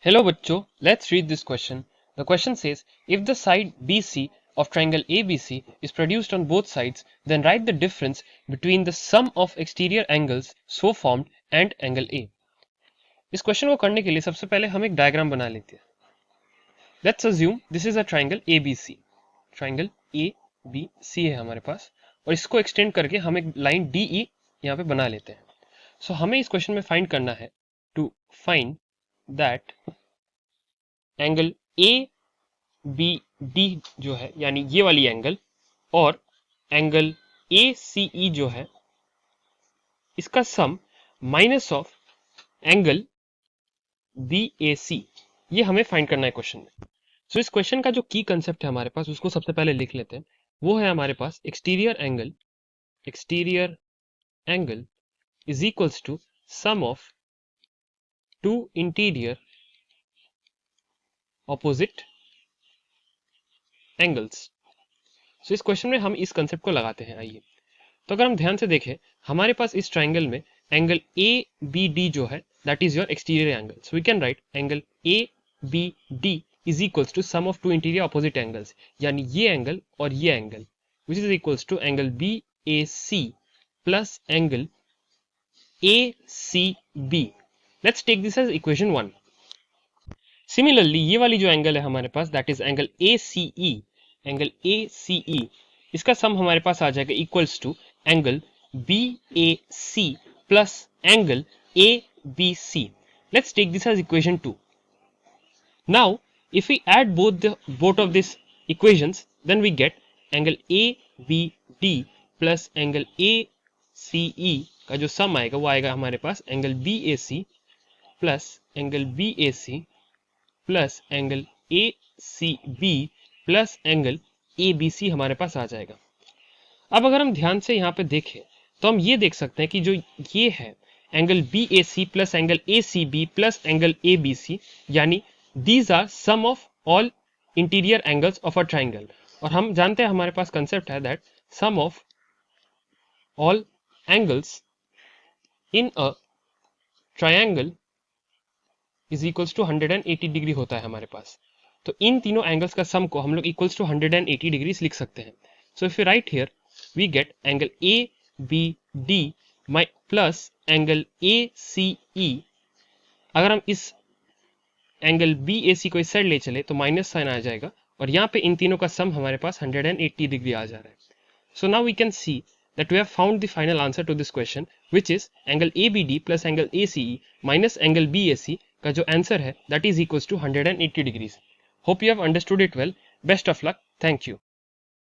Hello bachcho, let's read this question. The question says, if the side BC of triangle ABC is produced on both sides, then write the difference between the sum of exterior angles so formed and angle A. इस question को करने के लिए सबसे पहले हम एक diagram बना लेते हैं. Let's assume this is a triangle ABC. Triangle ABC है हमारे पास और इसको एक्सटेंड करके हम एक लाइन DE यहाँ पे बना लेते हैं. So हमें इस क्वेश्चन में फाइंड करना है to find that angle A B D जो है यानी ये वाली एंगल और एंगल ए सी ई जो है इसका सम minus of angle B A सी, ये हमें फाइंड करना है क्वेश्चन में. सो इस क्वेश्चन का जो की कंसेप्ट है हमारे पास उसको सबसे पहले लिख लेते हैं. वो है हमारे पास exterior angle is equals to sum of two interior opposite angles. So इस क्वेश्चन में हम इस कंसेप्ट को लगाते हैं. आइए, तो अगर हम ध्यान से देखें हमारे पास इस ट्राइंगल में एंगल ए बी डी जो है that is your exterior angle. So we can write angle A B D is equals to sum of two interior opposite angles, यानी ये एंगल और ये angle which is equals to angle B A C plus angle A C B. Let's take this as equation 1. Similarly ये वाली जो angle है हमारे पास that is angle A C E, इसका सम हमारे पास आ जाएगा equals to angle B A C plus angle A B C. Let's take this as equation 2. Now if we add both of these equations then we get angle A B D plus angle A C E का जो sum आएगा वो आएगा हमारे पास angle B A C plus angle B A C plus angle A C B plus angle A B C हमारे पास आ जाएगा. अब अगर हम ध्यान से यहाँ पे देखें तो हम ये देख सकते हैं कि जो ये है angle B A C plus angle A C B plus angle A B C, यानी these are sum of all interior angles of a triangle. और हम जानते हैं हमारे पास कंसेप्ट है that sum of all angles in a triangle is equals to 180 degree होता है हमारे पास. तो इन तीनों एंगल्स का सम को हम लोग इक्वल्स टू 180 डिग्रीज लिख सकते हैं. So if you write here we get angle A B D plus angle A C E. अगर हम इस एंगल बी ए सी को इस साइड ले चले तो माइनस साइन आ जाएगा और यहाँ पे इन तीनों का सम हमारे पास 180 डिग्री आ जा रहा है. So now we can see that we have found the final answer to this question, which is angle ABD plus angle ACE minus angle BAC का जो आंसर है that is equals to 180 degrees. Hope you have understood it well. Best of luck. Thank you.